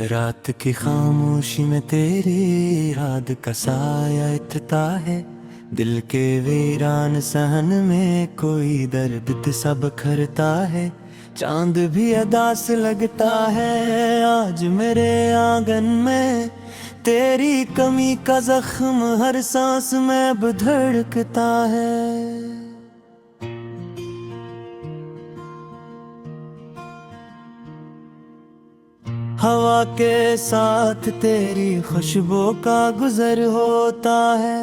रात की खामोशी में तेरी याद का साया इतता है। दिल के वीरान सहन में कोई दर्द सा बखरता है। चांद भी अदास लगता है आज मेरे आंगन में। तेरी कमी का जख्म हर सांस में अब धड़कता है। हवा के साथ तेरी खुशबू का गुजर होता है।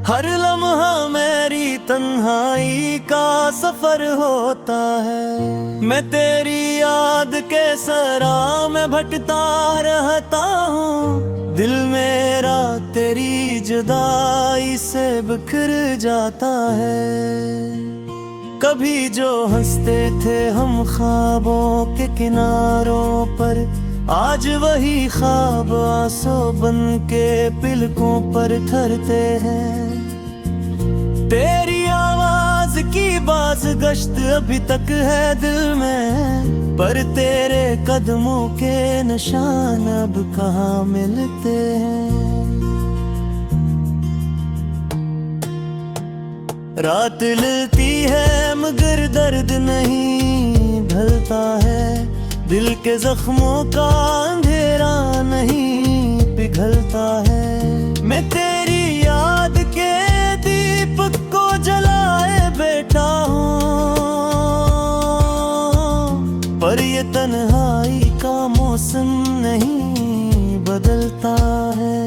हर लम्हा मेरी तन्हाई का सफर होता है। मैं तेरी याद के सरा में भटकता रहता हूँ। दिल मेरा तेरी जुदाई से बिखर जाता है। कभी जो हंसते थे हम ख्वाबों के किनारों पर, आज वही ख्वाब आंसू बन के पिलकों पर ठहरते हैं। तेरी आवाज की बाज गश्त अभी तक है दिल में, पर तेरे कदमों के निशान अब कहाँ मिलते हैं। रात लती है मगर दर्द नहीं ढलता है। दिल के जख्मों का अंधेरा नहीं पिघलता है। मैं तेरी याद के दीपक को जलाए बैठा हूँ, पर ये तन्हाई का मौसम नहीं बदलता है।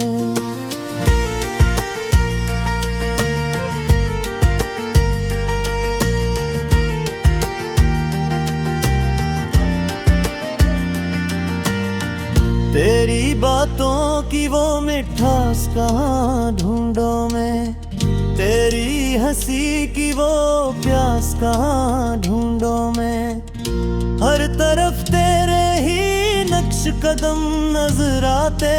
तेरी बातों की वो मिठास कहाँ ढूंढो मैं, तेरी हंसी की वो प्यास कहाँ ढूंढो मैं। हर तरफ तेरे ही नक्श कदम नजर आते,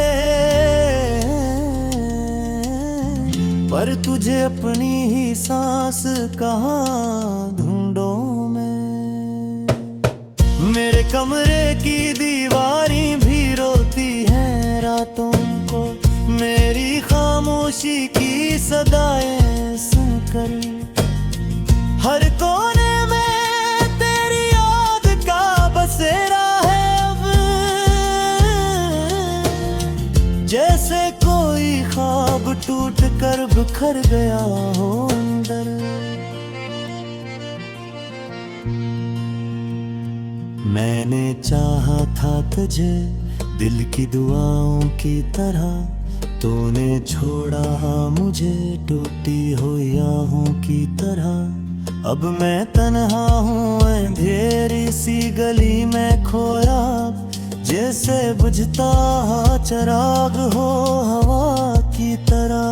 पर तुझे अपनी ही सांस कहाँ ढूंढो मैं। मेरे कमरे की दीवारें भी रोती हैं रातों को, मेरी खामोशी की सदाएं सुनकर। हर कोने में तेरी याद का बसेरा है अब, जैसे कोई ख्वाब टूट कर बिखर गया हो अंदर। मैंने चाहा था तुझे दिल की दुआओं की तरह, तूने छोड़ा मुझे टूटी हुई आहों की तरह। अब मैं तन्हा हूँ अंधेरी सी गली में खोया, जैसे बुझता चिराग हो हवा की तरह।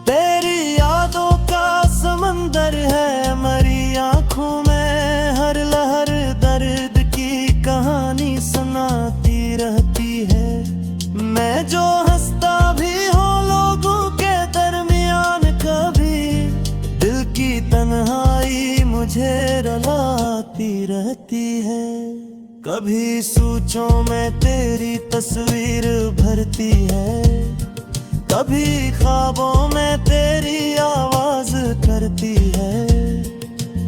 तेरी यादों का समंदर है मरी आँखों में, हर लहर दर्द की कहानी सुनाती रहती है। मैं जो हंसता भी हूँ लोगों के दरमियान, कभी दिल की तन्हाई मुझे रुलाती रहती है। कभी सोचों में तेरी तस्वीर भरती है, कभी ख्वाबों में तेरी आवाज करती है।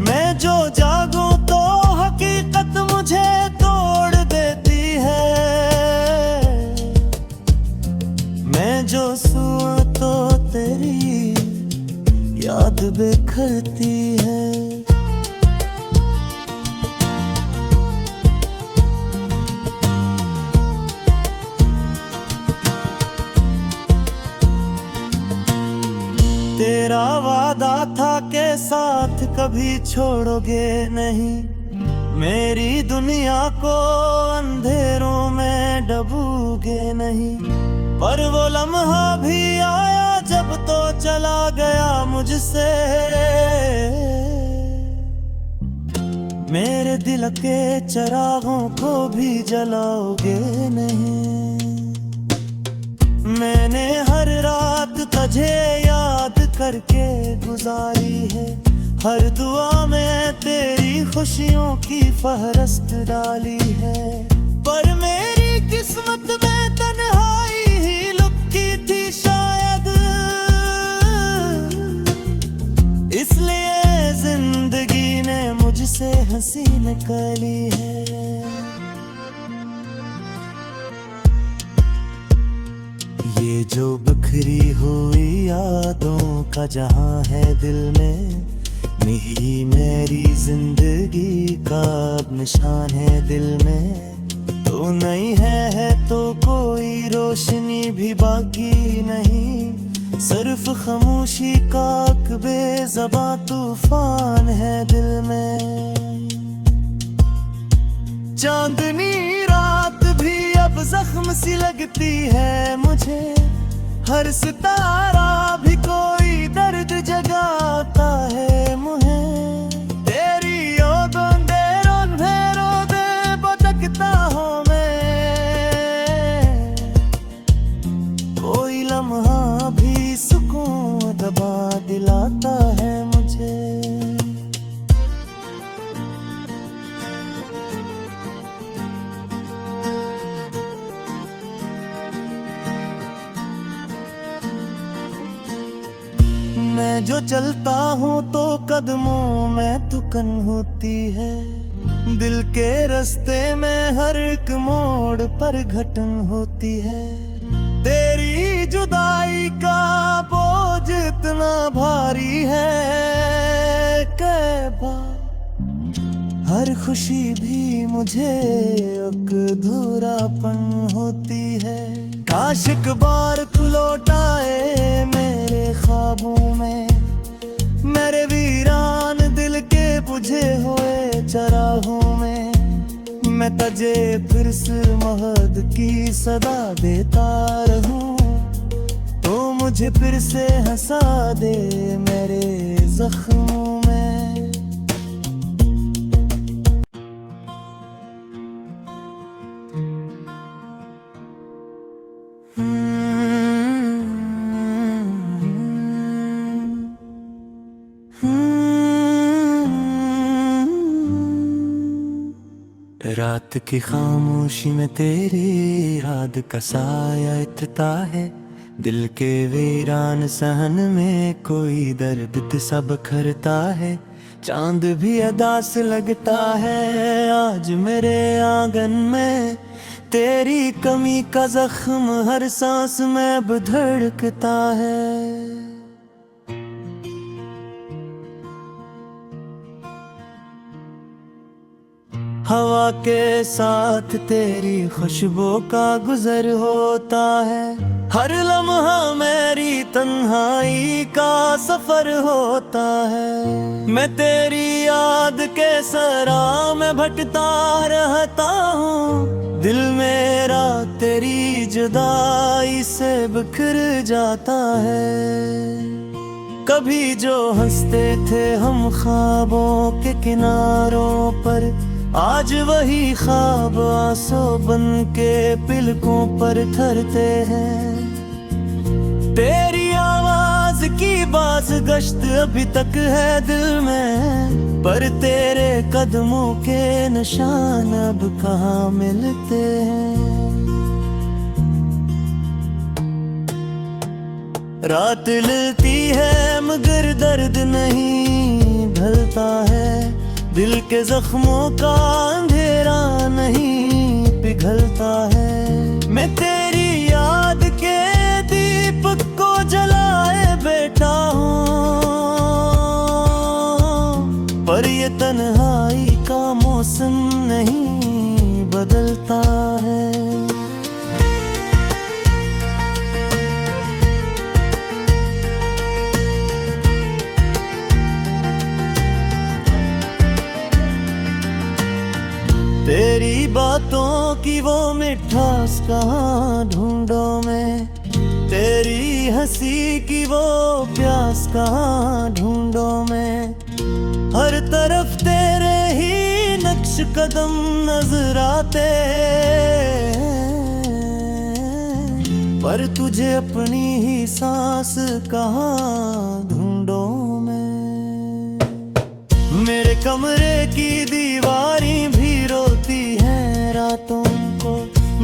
मैं जो जागूं तो हकीकत मुझे तोड़ देती है, मैं जो सोऊं तो तेरी याद बिखरती है। तेरा वादा था के साथ कभी छोड़ोगे नहीं, मेरी दुनिया को अंधेरों में डूबोगे नहीं। पर वो लम्हा भी आया जब तो चला गया मुझसे, मेरे दिल के चिरागों को भी जलाओगे नहीं। मैंने हर रात तुझे याद करके गुजारी है, हर दुआ में तेरी खुशियों की फहरिस्त डाली है, पर मेरी किस्मत में तन्हाई ही लुकी थी शायद, इसलिए जिंदगी ने मुझसे हंसी निकाली है। ये जो बिखरी हुई यादों का जहां है दिल में, नहीं मेरी जिंदगी का अब निशान है दिल में। तो नहीं है तो कोई रोशनी भी बाकी नहीं, सिर्फ खामोशी का बेज़बां तूफान है दिल में। चांदनी रात भी अब जख्म सी लगती है मुझे, हर सितारा भी कोई दर्द जगाता है मुझे। तेरी यादों दे रोंदे भटकता हूँ मैं, कोई लम्हा भी सुकून दबा दिलाता है मुझे। मैं जो चलता हूँ तो कदमों में थुकन होती है, दिल के रास्ते में हर एक मोड़ पर घटन होती है। तेरी जुदाई का बोझ इतना भारी है कि हर खुशी भी मुझे एक अधूरापन होती है। काश एक बार तू लौट आए मेरे ख्वाबों में, मेरे वीरान दिल के बुझे हुए चराहों में। मैं तुझे फिर से महद की सदा देता रहूं, तो मुझे फिर से हंसा दे मेरे जख्मों में। रात की खामोशी में तेरी याद का साया इतता है, दिल के वीरान सहन में कोई दर्द सा बखरता है। चांद भी अदास लगता है आज मेरे आंगन में, तेरी कमी का जख्म हर सांस में अब धड़कता है। हवा के साथ तेरी खुशबू का गुजर होता है, हर लम्हा मेरी तन्हाई का सफर होता है। मैं तेरी याद के सरा में भटकता रहता हूँ, दिल मेरा तेरी जुदाई से बिखर जाता है। कभी जो हंसते थे हम ख्वाबों के किनारों पर, आज वही ख्वाब आंसू बन के पिलकों पर ठहरते हैं। तेरी आवाज की बाज गश्त अभी तक है दिल में, पर तेरे कदमों के निशान अब कहाँ मिलते हैं। रात लती है मगर दर्द नहीं ढलता है, दिल के जख्मों का अंधेरा नहीं पिघलता है। मैं तेरी याद के दीपक को जलाए बैठा हूँ, पर ये तन्हाई का मौसम नहीं बदलता है। तेरी बातों की वो मिठास कहाँ ढूंढो मैं, तेरी हंसी की वो प्यास कहाँ ढूंढो मैं। हर तरफ तेरे ही नक्श कदम नजर आते, पर तुझे अपनी ही सांस कहाँ ढूंढो मैं। मेरे कमरे की दीवारें भी रोती हैं रातों को,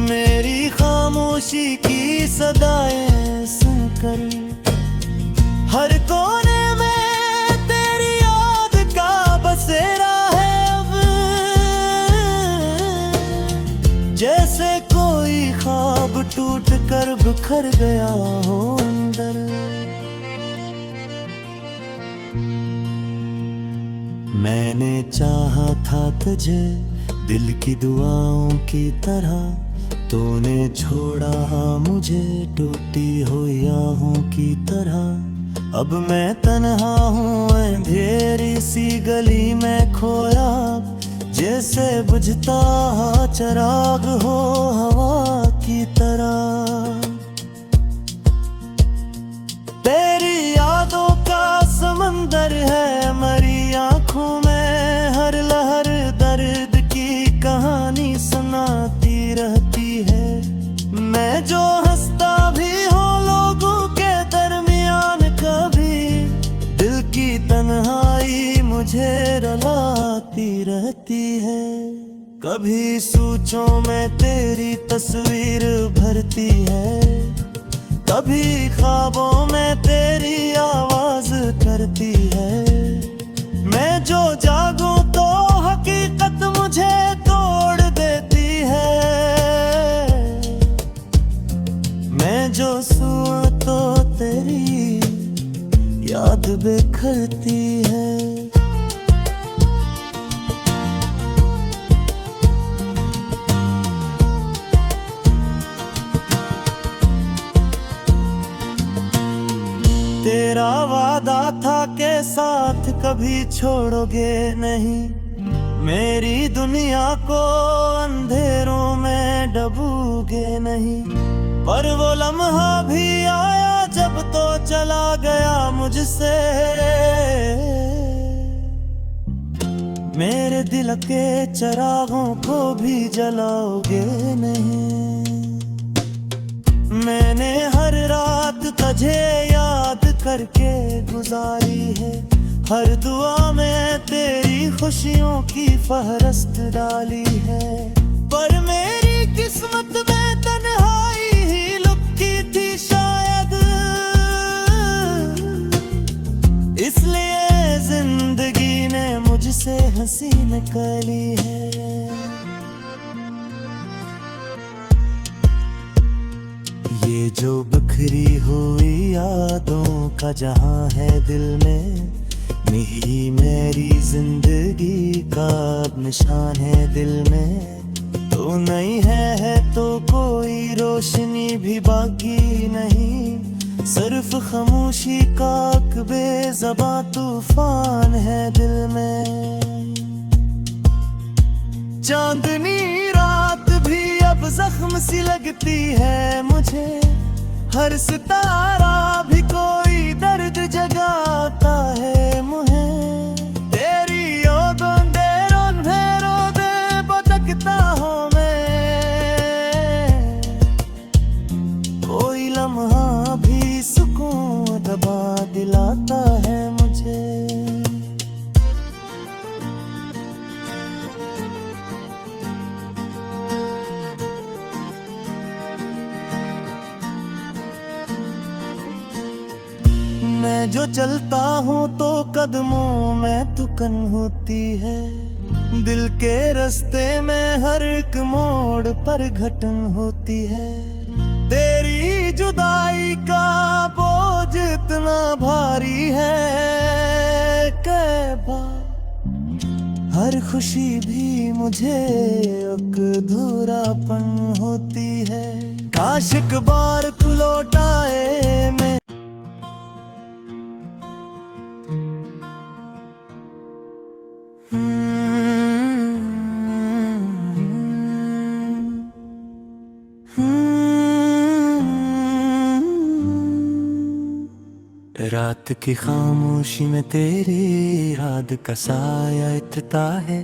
मेरी खामोशी की सदाएं सुनकर। हर कोने में तेरी याद का बसेरा है अब, जैसे कोई ख्वाब टूट कर बिखर गया हो अंदर। मैंने चाहा था तुझे दिल की दुआओं की तरह, तूने छोड़ा मुझे टूटी हुई आहों की तरह। अब मैं तन्हा हूँ अंधेरी सी गली में खोया, जैसे बुझता चिराग हो हवा की तरह। तेरी यादों का समंदर है मरी आँखों में, हर लहर दर्द की कहानी सुनाती रहती है। मैं जो हंसता भी हूँ लोगों के दरमियान, कभी दिल की तन्हाई मुझे रुलाती रहती है। कभी सोचों में तेरी तस्वीर भरती है, कभी ख्वाबों में तेरी आवाज करती है। मैं जो जागूं तो हकीकत मुझे तोड़ देती है, मैं जो सोऊं तो तेरी याद बिखरती है। तेरा वादा था के साथ कभी छोड़ोगे नहीं, मेरी दुनिया को अंधेरों में डूबोगे नहीं। पर वो लम्हा भी आया जब तो चला गया मुझसे, मेरे दिल के चिरागों को भी जलाओगे नहीं। मैंने हर रात तुझे याद करके गुजारी है, हर दुआ में तेरी खुशियों की फहरिस्त डाली है। पर मेरी किस्मत में तन्हाई ही लुकी थी शायद, इसलिए जिंदगी ने मुझसे हंसी निकाली है। ये जो बिखरी हुई यादों का जहां है दिल में, नहीं मेरी जिंदगी का अब निशान है दिल में। तो नहीं है तो कोई रोशनी भी बाकी नहीं, सिर्फ खामोशी का बेज़बां तूफान है दिल में। चांदनी रात भी अब जख्म सी लगती है मुझे, हर सितारा भी कोई दर्द जगाता है मुझे। तेरी यादों दे रोंधेरों दे भटकता हूँ मैं, कोई लम्हा भी सुकून दबा दिलाता है मुझे। मैं जो चलता हूँ तो कदमों में थुकन होती है, दिल के रास्ते में हर एक मोड़ पर घटन होती है। तेरी जुदाई का बोझ इतना भारी है कि हर खुशी भी मुझे एक अधूरापन होती है। काश एक बार तू लौट आए मैं रात की खामोशी में तेरी याद का साया इतता है,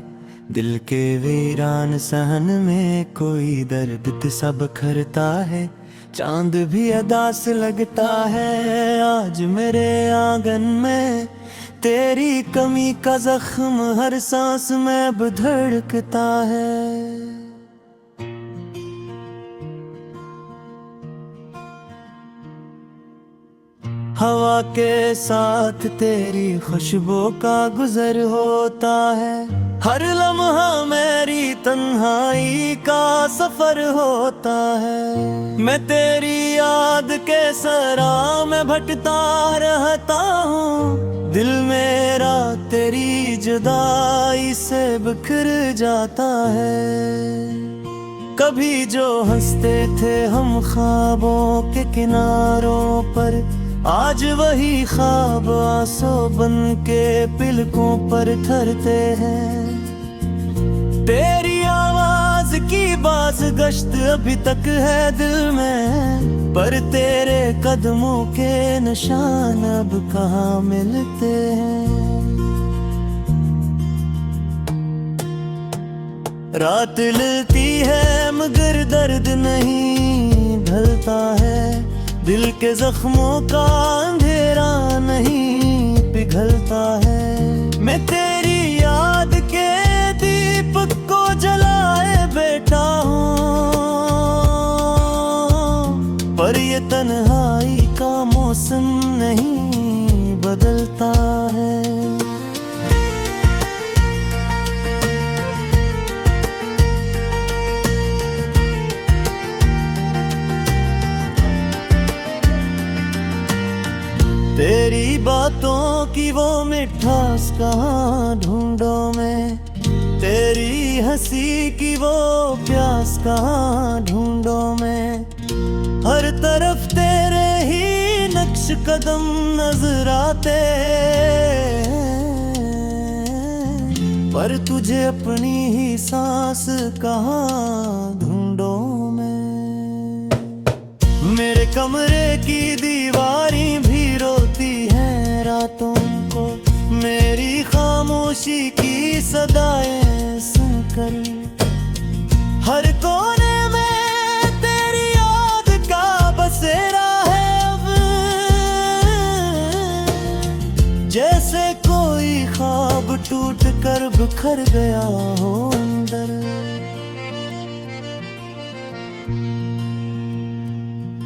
दिल के वीरान सहन में कोई दर्द सा बखरता है। चांद भी अदास लगता है आज मेरे आंगन में, तेरी कमी का जख्म हर सांस में अब धड़कता है। हवा के साथ तेरी खुशबू का गुजर होता है। हर लम्हा मेरी तन्हाई का सफर होता है। मैं तेरी याद के सरा में भटकता रहता हूँ। दिल मेरा तेरी जुदाई से बिखर जाता है। कभी जो हंसते थे हम ख्वाबों के किनारों पर, आज वही ख्वाब आंसू बन के पिलकों पर ठहरते हैं। तेरी आवाज की बाज गश्त अभी तक है दिल में, पर तेरे कदमों के निशान अब कहाँ मिलते हैं। रात लती है मगर दर्द नहीं ढलता है। दिल के जख्मों का अंधेरा नहीं पिघलता है। मैं तेरी याद के दीपक को जलाए बैठा हूँ, पर ये तन्हाई का मौसम नहीं बदलता है। तेरी बातों की वो मिठास कहाँ ढूंढो मैं, तेरी हंसी की वो प्यास कहाँ ढूंढो मैं। हर तरफ तेरे ही नक्श कदम नजर आते, पर तुझे अपनी ही सांस कहाँ ढूंढो मैं। मेरे कमरे की दीवारें भी रोती हैं रातों को, मेरी खामोशी की सदाएं सुनकर। हर कोने में तेरी याद का बसेरा है अब, जैसे कोई ख्वाब टूट कर बिखर गया हो अंदर।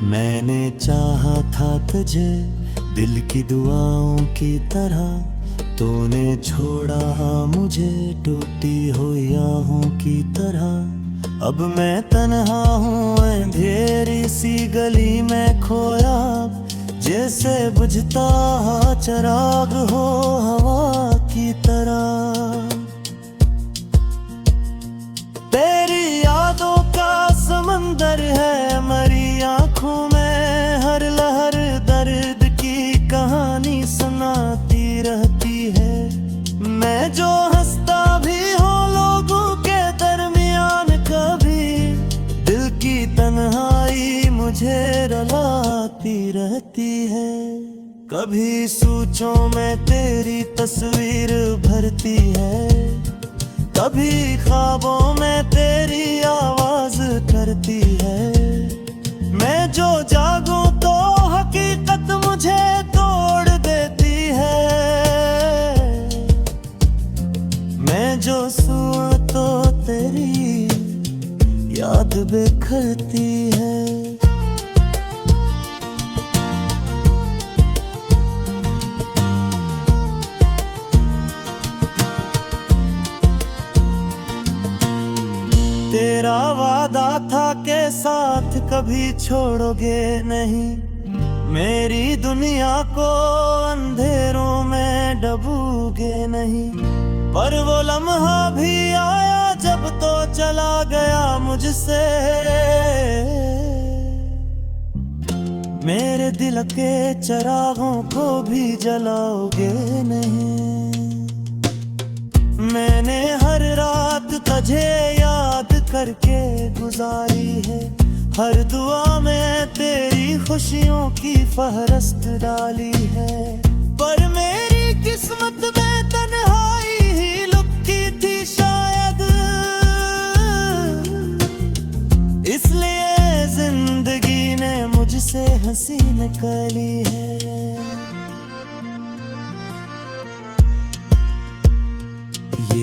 मैंने चाहा था तुझे दिल की दुआओं की तरह, तूने छोड़ा मुझे टूटी हुई आहों की तरह। अब मैं तन्हा हूँ अंधेरी सी गली में खोया, जैसे बुझता चिराग हो हवा की तरह। तेरी यादों का समंदर है मरी आँखों में, हर लहर दर्द की कहानी सुनाती रहती है। मैं जो हंसता भी हूँ लोगों के दरमियान, कभी दिल की तन्हाई मुझे रुलाती रहती है। कभी सोचों में तेरी तस्वीर भरती है, कभी ख्वाबों में तेरी आवाज करती है। मैं जो जागूं तो हकीकत मुझे तोड़ देती है, मैं जो सोऊं तो तेरी याद बिखरती है। तेरा वादा था के साथ कभी छोड़ोगे नहीं, मेरी दुनिया को अंधेरों में डूबोगे नहीं। पर वो लम्हा भी आया जब तो चला गया मुझसे, मेरे दिल के चिरागों को भी जलाओगे नहीं। मैंने हर रात तुझे याद करके गुजारी है, हर दुआ में तेरी खुशियों की फहरिस्त डाली है। पर मेरी किस्मत में तन्हाई ही लुकी थी शायद, इसलिए जिंदगी ने मुझसे हंसी निकाली है।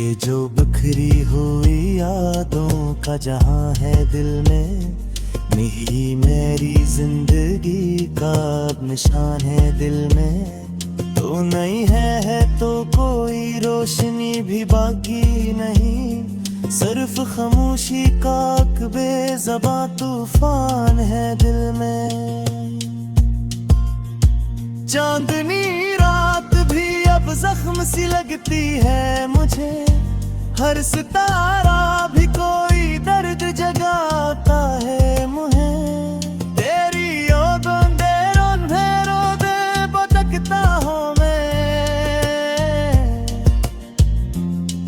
ये जो बिखरी हुई यादों का जहां है दिल में, नहीं मेरी जिंदगी का अब निशान है दिल में। तो नहीं है तो कोई रोशनी भी बाकी नहीं, सिर्फ खामोशी का एक बेज़बां तूफान है दिल में। चांदनी रात भी अब जख्म सी लगती है मुझे, हर सितारा भी कोई दर्द जगाता है मुझे। तेरी यादों दे रोंदे भटकता हूँ मैं,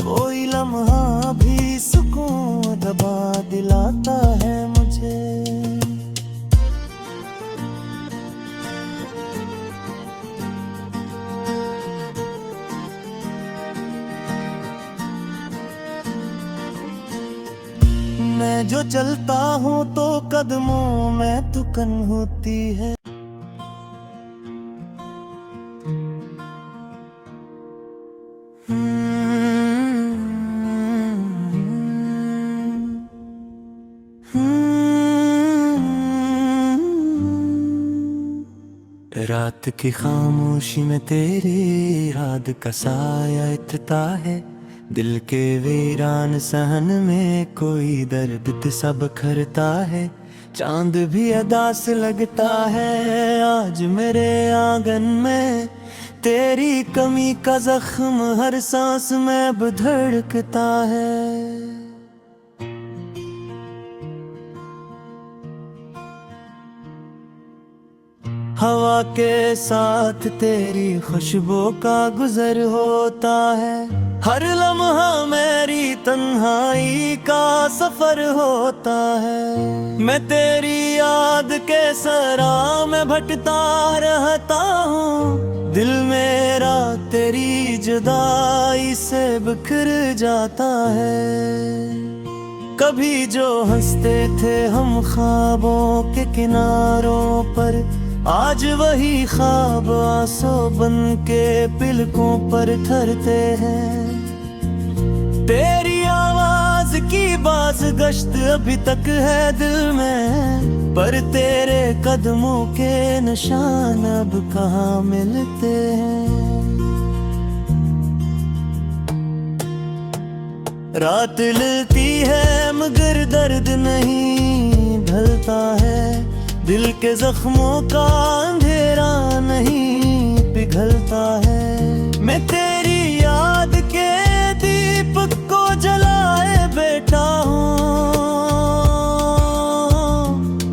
कोई लम्हा भी सुकून दबा दिलाता है मुझे। मैं जो चलता हूँ तो कदमों में थुकन होती है। रात की खामोशी में तेरी याद का साया इतता है, दिल के वीरान सहन में कोई दर्द सा बखरता है। चांद भी अदास लगता है आज मेरे आंगन में, तेरी कमी का जख्म हर सांस में अब धड़कता है। हवा के साथ तेरी खुशबू का गुजर होता है, हर लम्हा मेरी तन्हाई का सफर होता है। मैं तेरी याद के सरा में भटकता रहता हूँ, दिल मेरा तेरी जुदाई से बिखर जाता है। कभी जो हंसते थे हम ख्वाबों के किनारों पर, आज वही ख्वाब आंसू बन के पलकों पर ठहरते हैं। तेरी आवाज की बाज गश्त अभी तक है दिल में, पर तेरे कदमों के निशान अब कहाँ मिलते हैं। रात लती है मगर दर्द नहीं ढलता है, दिल के जख्मों का अंधेरा नहीं पिघलता है। मैं तेरी याद के दीपक को जलाए बैठा हूँ,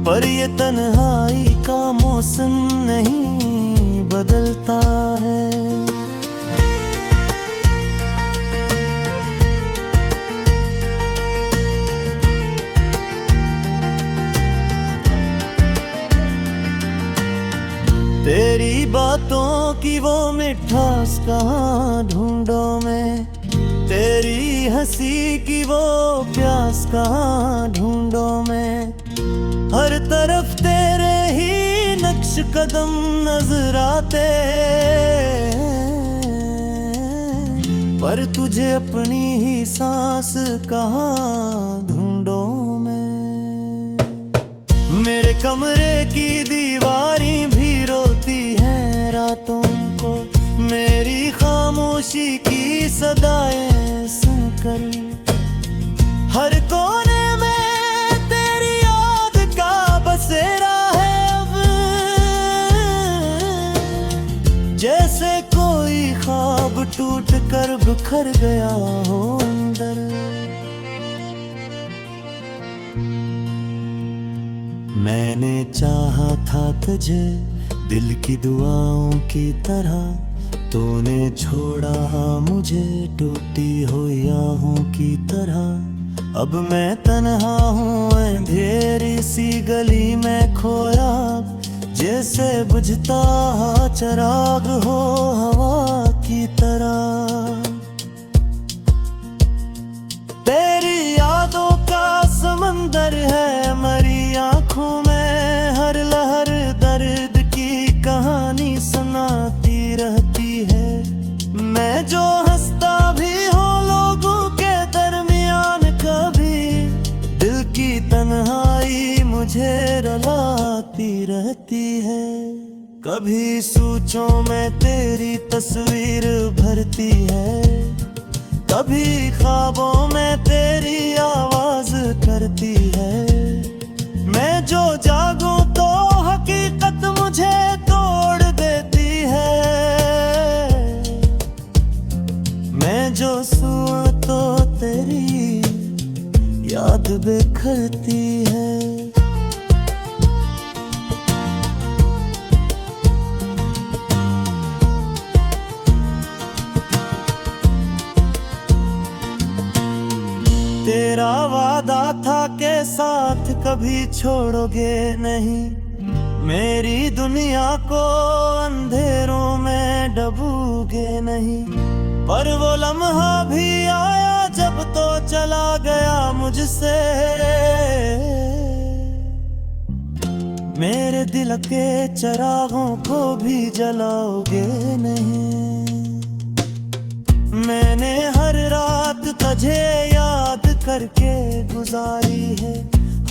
पर ये तन्हाई का मौसम नहीं बदलता है। तेरी बातों की वो मिठास कहाँ ढूंढूं मैं, तेरी हंसी की वो प्यास कहाँ ढूंढूं मैं। हर तरफ तेरे ही नक्श कदम नजर आते, पर तुझे अपनी ही सांस कहाँ ढूंढूं मैं। मेरे कमरे की दीवारें भी रोती हैं रातों को, मेरी खामोशी की सदाएं सुनकर। हर कोने में तेरी याद का बसेरा है अब, जैसे कोई ख्वाब टूट कर बिखर गया हो अंदर। मैंने चाहा था तुझे दिल की दुआओं की तरह, तूने छोड़ा मुझे टूटी हुई आहों की तरह। अब मैं तन्हा हूँ अंधेरी सी गली में खोया, जैसे बुझता चराग हो हवा की तरह। तेरी यादों का समंदर है मरी आँखों में, हर लहर दर्द की कहानी सुनाती रहती है। मैं जो हंसता भी हूँ लोगों मुझे रुलाती रहती है। कभी सोचों में तेरी तस्वीर भरती है, कभी ख्वाबों में तेरी आवाज करती है। मैं जो जागूं तो हकीकत मुझे तोड़ देती है, मैं जो सोऊं तो तेरी याद बिखरती है। तेरा वादा था के साथ कभी छोड़ोगे नहीं, मेरी दुनिया को अंधेरों में डूबोगे नहीं। पर वो लम्हा भी आया जब तो चला गया मुझसे, मेरे दिल के चिरागों को भी जलाओगे नहीं। मैंने हर रात तुझे याद करके गुजारी है,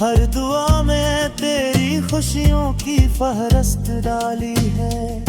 हर दुआ में तेरी खुशियों की फहरिस्त डाली है।